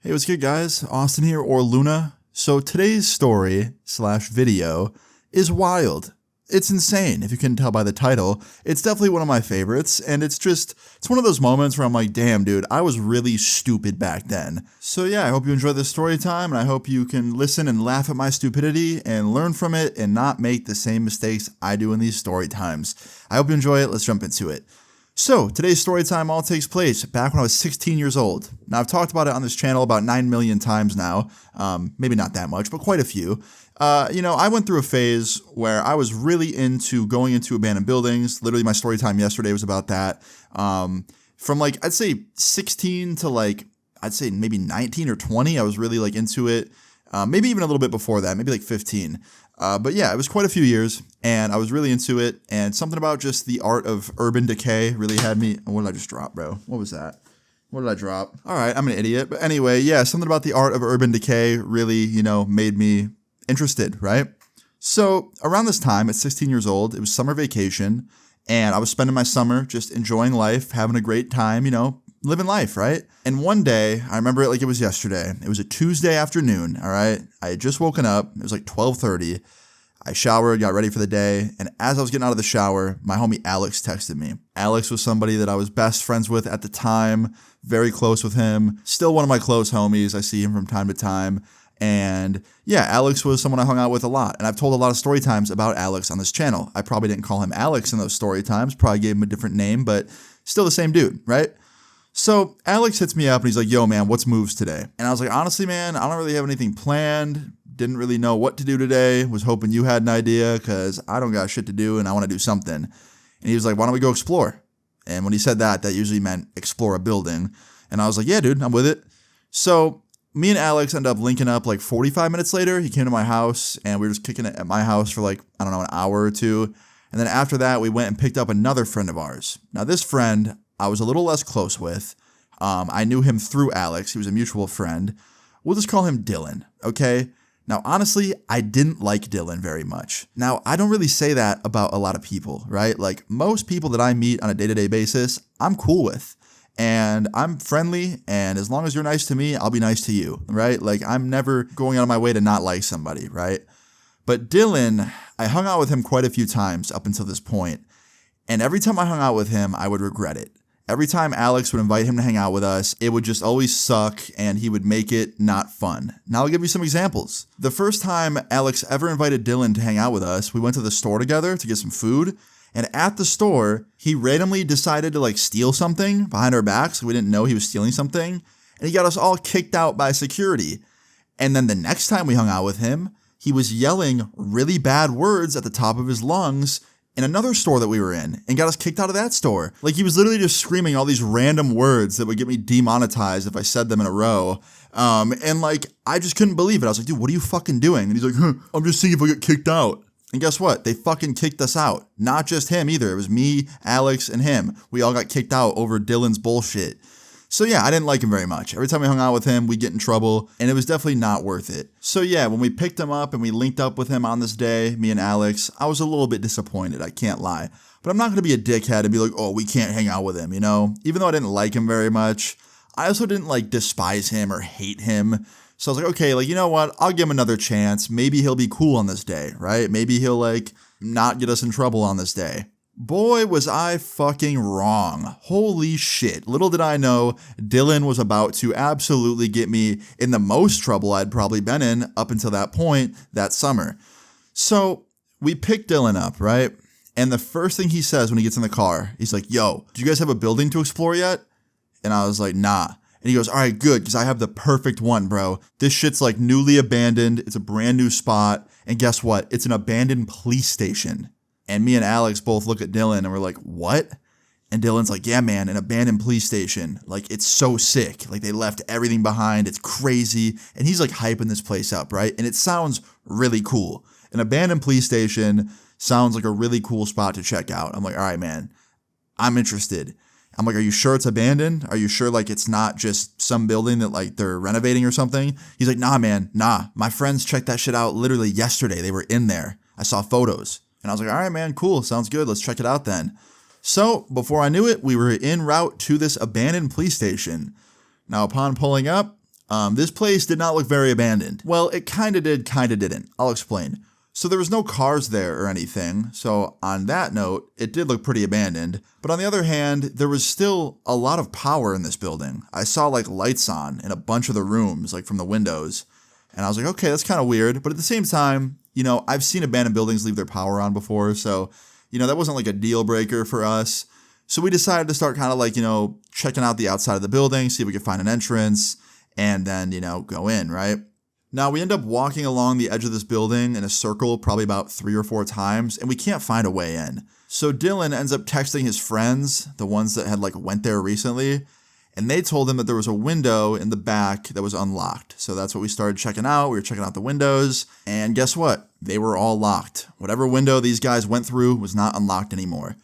Hey, what's good, guys? Austin here, or Luna. So today's story slash video is wild. It's insane, if you can tell by the title. It's definitely one of my favorites, and it's one of those moments where I'm like, damn, dude, I was really stupid back then. So yeah, I hope you enjoy this story time, and I hope you can listen and laugh at my stupidity and learn from it and not make the same mistakes I do in these story times. I hope you enjoy it. Let's jump into it. So, today's story time all takes place back when I was 16 years old. Now, I've talked about it on this channel about 9 million times now. Maybe not that much, but quite a few. I went through a phase where I was really into going into abandoned buildings. Literally, my story time yesterday was about that. From I'd say 16 to I'd say maybe 19 or 20, I was really into it. Maybe even a little bit before that, maybe 15. But yeah, it was quite a few years, and I was really into it, and something about just the art of urban decay really had me. What did I just drop, bro? What was that? What did I drop? All right, I'm an idiot. But anyway, yeah, something about the art of urban decay really, made me interested, right? So around this time, at 16 years old, it was summer vacation, and I was spending my summer just enjoying life, having a great time, living life, right? And one day, I remember it like it was yesterday. It was a Tuesday afternoon, all right? I had just woken up. It was 12:30. I showered, got ready for the day, and as I was getting out of the shower, my homie Alex texted me. Alex was somebody that I was best friends with at the time, very close with him, still one of my close homies. I see him from time to time. And yeah, Alex was someone I hung out with a lot. And I've told a lot of story times about Alex on this channel. I probably didn't call him Alex in those story times, probably gave him a different name, but still the same dude, right? So Alex hits me up and he's like, yo, man, what's moves today? And I was like, honestly, man, I don't really have anything planned. Didn't really know what to do today. Was hoping you had an idea because I don't got shit to do and I want to do something. And he was like, why don't we go explore? And when he said that, that usually meant explore a building. And I was like, yeah, dude, I'm with it. So me and Alex ended up linking up 45 minutes later. He came to my house and we were just kicking it at my house for an hour or two. And then after that, we went and picked up another friend of ours. Now this friend I was a little less close with. I knew him through Alex. He was a mutual friend. We'll just call him Dylan, okay? Now, honestly, I didn't like Dylan very much. Now, I don't really say that about a lot of people, right? Most people that I meet on a day-to-day basis, I'm cool with. And I'm friendly, and as long as you're nice to me, I'll be nice to you, right? I'm never going out of my way to not like somebody, right? But Dylan, I hung out with him quite a few times up until this point. And every time I hung out with him, I would regret it. Every time Alex would invite him to hang out with us, it would just always suck and he would make it not fun. Now I'll give you some examples. The first time Alex ever invited Dylan to hang out with us, we went to the store together to get some food. And at the store, he randomly decided to steal something behind our backs. So we didn't know he was stealing something. And he got us all kicked out by security. And then the next time we hung out with him, he was yelling really bad words at the top of his lungs in another store that we were in and got us kicked out of that store. He was literally just screaming all these random words that would get me demonetized if I said them in a row. I just couldn't believe it. I was like, dude, what are you fucking doing? And he's like, I'm just seeing if I get kicked out. And guess what? They fucking kicked us out. Not just him either. It was me, Alex, and him. We all got kicked out over Dylan's bullshit. So yeah, I didn't like him very much. Every time we hung out with him, we'd get in trouble, and it was definitely not worth it. So yeah, when we picked him up and we linked up with him on this day, me and Alex, I was a little bit disappointed, I can't lie. But I'm not going to be a dickhead and be like, oh, we can't hang out with him, Even though I didn't like him very much, I also didn't despise him or hate him. So I was like, okay, you know what? I'll give him another chance. Maybe he'll be cool on this day, right? Maybe he'll not get us in trouble on this day. Boy, was I fucking wrong. Holy shit. Little did I know, Dylan was about to absolutely get me in the most trouble I'd probably been in up until that point that summer. So we picked Dylan up, right? And the first thing he says when he gets in the car, he's like, yo, do you guys have a building to explore yet? And I was like, nah. And he goes, all right, good, because I have the perfect one, bro. This shit's newly abandoned. It's a brand new spot. And guess what? It's an abandoned police station. And me and Alex both look at Dylan and we're like, what? And Dylan's like, yeah, man, an abandoned police station. It's so sick. They left everything behind. It's crazy. And he's hyping this place up, right? And it sounds really cool. An abandoned police station sounds like a really cool spot to check out. I'm like, all right, man, I'm interested. I'm like, are you sure it's abandoned? Are you sure it's not just some building that they're renovating or something? He's like, nah, man, nah. My friends checked that shit out literally yesterday. They were in there. I saw photos. And I was like, all right, man, cool. Sounds good. Let's check it out then. So before I knew it, we were en route to this abandoned police station. Now, upon pulling up, This place did not look very abandoned. Well, it kinda did, kinda didn't. I'll explain. So there was no cars there or anything, so on that note, it did look pretty abandoned. But on the other hand, there was still a lot of power in this building. I saw like lights on in a bunch of the rooms, like from the windows. And I was like, okay, that's kind of weird. But at the same time, I've seen abandoned buildings leave their power on before, so, that wasn't like a deal breaker for us. So we decided to start kind of like, checking out the outside of the building, see if we could find an entrance, and then, go in, right? Now, we end up walking along the edge of this building in a circle probably about 3 or 4 times, and we can't find a way in. So Dylan ends up texting his friends, the ones that had like went there recently, and they told him that there was a window in the back that was unlocked. So that's what we started checking out. We were checking out the windows, and guess what? They were all locked. Whatever window these guys went through was not unlocked anymore.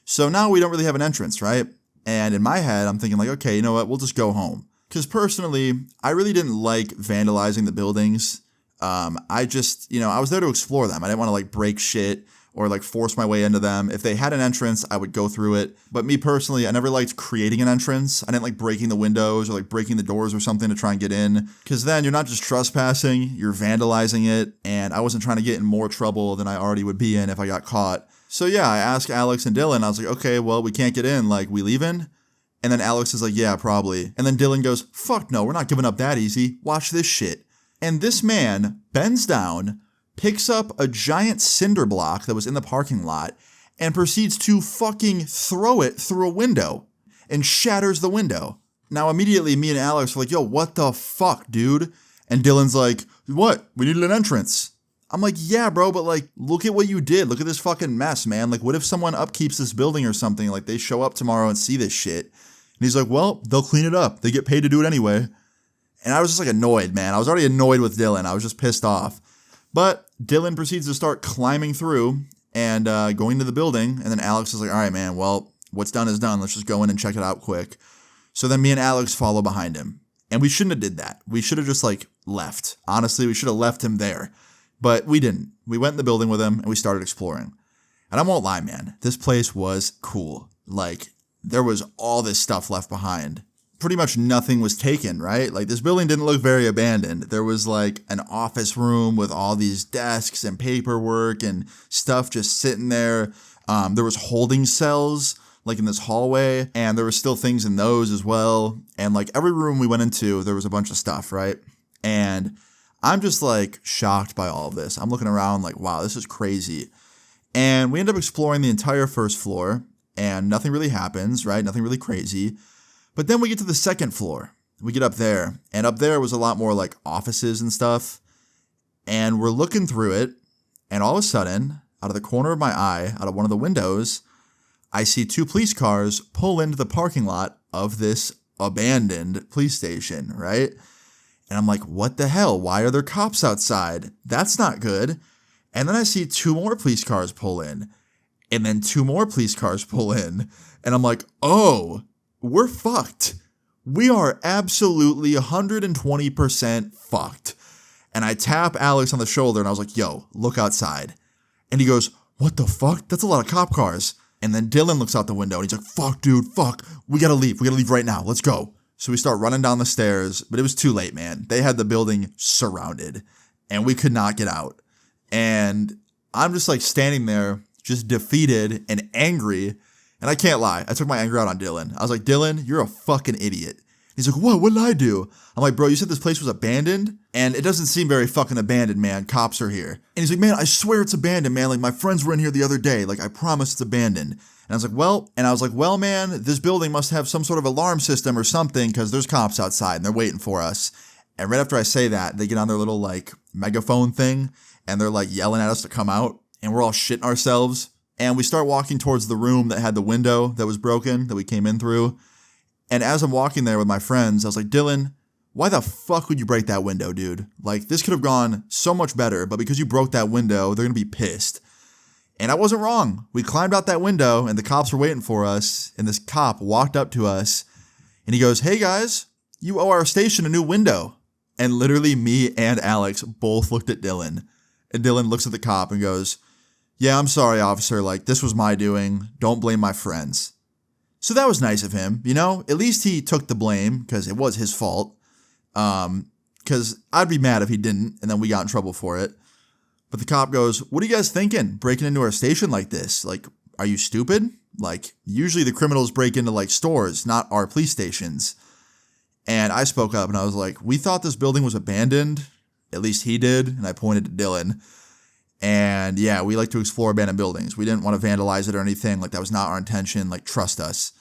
So now we don't really have an entrance, right? And in my head, I'm thinking like, okay, you know what? We'll just go home. Because personally, I really didn't like vandalizing the buildings. I was there to explore them. I didn't want to like break shit or like force my way into them. If they had an entrance, I would go through it. But me personally, I never liked creating an entrance. I didn't like breaking the windows or like breaking the doors or something to try and get in. Because then you're not just trespassing, you're vandalizing it. And I wasn't trying to get in more trouble than I already would be in if I got caught. So yeah, I asked Alex and Dylan. I was like, okay, well, we can't get in. Like, we leaving? And then Alex is like, yeah, probably. And then Dylan goes, fuck no, we're not giving up that easy. Watch this shit. And this man bends down, picks up a giant cinder block that was in the parking lot, and proceeds to fucking throw it through a window and shatters the window. Now, immediately, me and Alex are like, yo, what the fuck, dude? And Dylan's like, what? We needed an entrance. I'm like, yeah, bro, but like, look at what you did. Look at this fucking mess, man. Like, what if someone upkeeps this building or something? Like, they show up tomorrow and see this shit. And he's like, well, they'll clean it up. They get paid to do it anyway. And I was just like annoyed, man. I was already annoyed with Dylan. I was just pissed off. But Dylan proceeds to start climbing through and going to the building. And then Alex is like, all right, man, well, what's done is done. Let's just go in and check it out quick. So then me and Alex follow behind him. And we shouldn't have did that. We should have just like left. Honestly, we should have left him there. But we didn't. We went in the building with him and we started exploring. And I won't lie, man. This place was cool. Like, there was all this stuff left behind. Pretty much nothing was taken, right? Like, this building didn't look very abandoned. There was like an office room with all these desks and paperwork and stuff just sitting there. There was holding cells like in this hallway, and there were still things in those as well. And like every room we went into, there was a bunch of stuff, right? And I'm just like shocked by all of this. I'm looking around like, wow, this is crazy. And we end up exploring the entire first floor, and nothing really happens, right? Nothing really crazy. But then we get to the second floor. We get up there, and up there was a lot more like offices and stuff. And we're looking through it, and all of a sudden, out of the corner of my eye, out of one of the windows, I see 2 police cars pull into the parking lot of this abandoned police station, right? And I'm like, what the hell? Why are there cops outside? That's not good. And then I see 2 more police cars pull in. And then 2 more police cars pull in. And I'm like, oh, we're fucked. We are absolutely 120% fucked. And I tap Alex on the shoulder and I was like, yo, look outside. And he goes, what the fuck? That's a lot of cop cars. And then Dylan looks out the window and he's like, fuck, dude, fuck. We gotta leave. We gotta leave right now. Let's go. So we start running down the stairs, but it was too late, man. They had the building surrounded and we could not get out. And I'm just like standing there, just defeated and angry. And I can't lie, I took my anger out on Dylan. I was like, Dylan, you're a fucking idiot. He's like, what did I do? I'm like, bro, you said this place was abandoned? And it doesn't seem very fucking abandoned, man. Cops are here. And he's like, man, I swear it's abandoned, man. Like, my friends were in here the other day. Like, I promise it's abandoned. And I was like, well, man, this building must have some sort of alarm system or something because there's cops outside and they're waiting for us. And right after I say that, they get on their little, like, megaphone thing and they're, like, yelling at us to come out. And we're all shitting ourselves. And we start walking towards the room that had the window that was broken that we came in through. And as I'm walking there with my friends, I was like, Dylan, why the fuck would you break that window, dude? Like, this could have gone so much better, but because you broke that window, they're going to be pissed. And I wasn't wrong. We climbed out that window, and the cops were waiting for us, and this cop walked up to us, and he goes, hey, guys, you owe our station a new window. And literally me and Alex both looked at Dylan, and Dylan looks at the cop and goes, yeah, I'm sorry, officer. Like, this was my doing. Don't blame my friends. So that was nice of him, you know? At least he took the blame, because it was his fault. Because I'd be mad if he didn't, and then we got in trouble for it. But the cop goes, "What are you guys thinking? Breaking into our station like this? Like, are you stupid? Like, usually the criminals break into like stores, not our police stations." And I spoke up and I was like, "We thought this building was abandoned. At least he did." And I pointed to Dylan. And yeah, we like to explore abandoned buildings. We didn't want to vandalize it or anything. Like, that was not our intention. Like, trust us.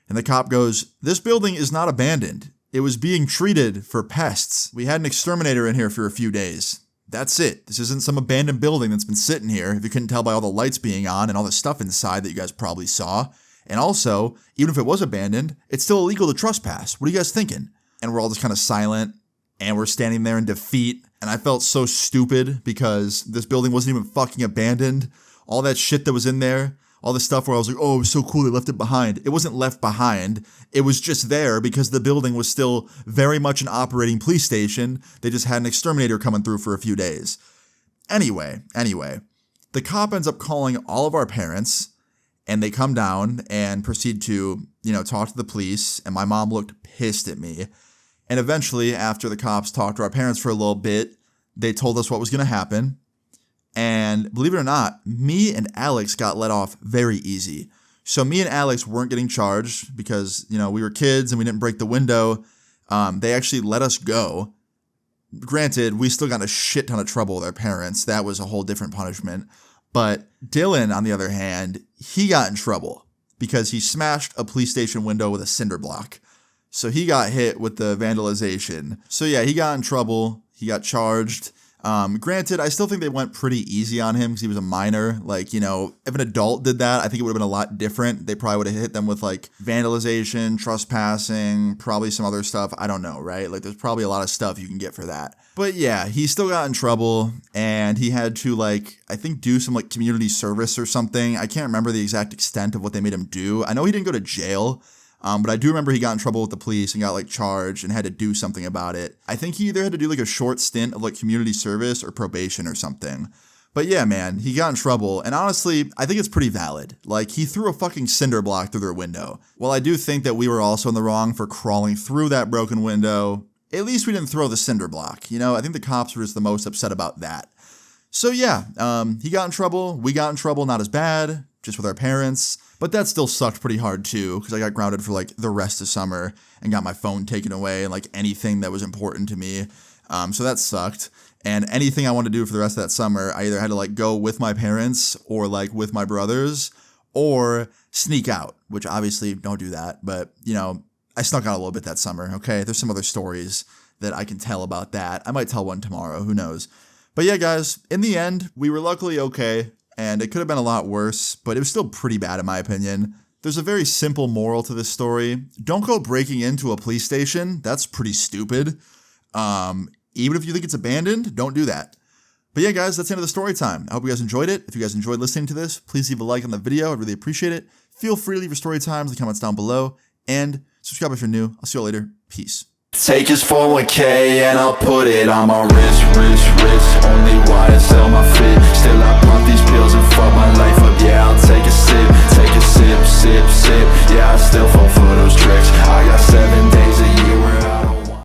And the cop goes, "This building is not abandoned. It was being treated for pests. We had an exterminator in here for a few days. That's it. This isn't some abandoned building that's been sitting here, if you couldn't tell by all the lights being on and all the stuff inside that you guys probably saw. And also, even if it was abandoned, it's still illegal to trespass. What are you guys thinking?" And we're all just kind of silent, and we're standing there in defeat. And I felt so stupid because this building wasn't even fucking abandoned. All that shit that was in there, all the stuff where I was like, "Oh, it was so cool, they left it behind." It wasn't left behind. It was just there because the building was still very much an operating police station. They just had an exterminator coming through for a few days. Anyway, the cop ends up calling all of our parents, and they come down and proceed to, talk to the police, and my mom looked pissed at me. And eventually, after the cops talked to our parents for a little bit, they told us what was going to happen. And believe it or not, me and Alex got let off very easy. So me and Alex weren't getting charged because, we were kids and we didn't break the window. They actually let us go. Granted, we still got a shit ton of trouble with our parents. That was a whole different punishment. But Dylan, on the other hand, he got in trouble because he smashed a police station window with a cinder block. So he got hit with the vandalization. So yeah, he got in trouble. He got charged. Granted, I still think they went pretty easy on him because he was a minor. Like, if an adult did that, I think it would have been a lot different. They probably would have hit them with like vandalization, trespassing, probably some other stuff. I don't know, right? Like, there's probably a lot of stuff you can get for that. But yeah, he still got in trouble and he had to I think do some community service or something. I can't remember the exact extent of what they made him do. I know he didn't go to jail. But I do remember he got in trouble with the police and got charged and had to do something about it. I think he either had to do a short stint of community service or probation or something. But yeah, man, he got in trouble. And honestly, I think it's pretty valid. He threw a fucking cinder block through their window. While I do think that we were also in the wrong for crawling through that broken window, at least we didn't throw the cinder block. I think the cops were just the most upset about that. So yeah, he got in trouble. We got in trouble, not as bad, just with our parents. But that still sucked pretty hard too, because I got grounded for the rest of summer and got my phone taken away and anything that was important to me. So that sucked. And anything I wanted to do for the rest of that summer, I either had to go with my parents or with my brothers or sneak out, which obviously don't do that. But, I snuck out a little bit that summer. Okay. There's some other stories that I can tell about that. I might tell one tomorrow. Who knows? But yeah, guys, in the end, we were luckily okay. And it could have been a lot worse, but it was still pretty bad in my opinion. There's a very simple moral to this story. Don't go breaking into a police station. That's pretty stupid. Even if you think it's abandoned, don't do that. But yeah, guys, that's the end of the story time. I hope you guys enjoyed it. If you guys enjoyed listening to this, please leave a like on the video. I'd really appreciate it. Feel free to leave your story times in the comments down below. And subscribe if you're new. I'll see you all later. Peace. Take his 401k and I'll put it on my wrist.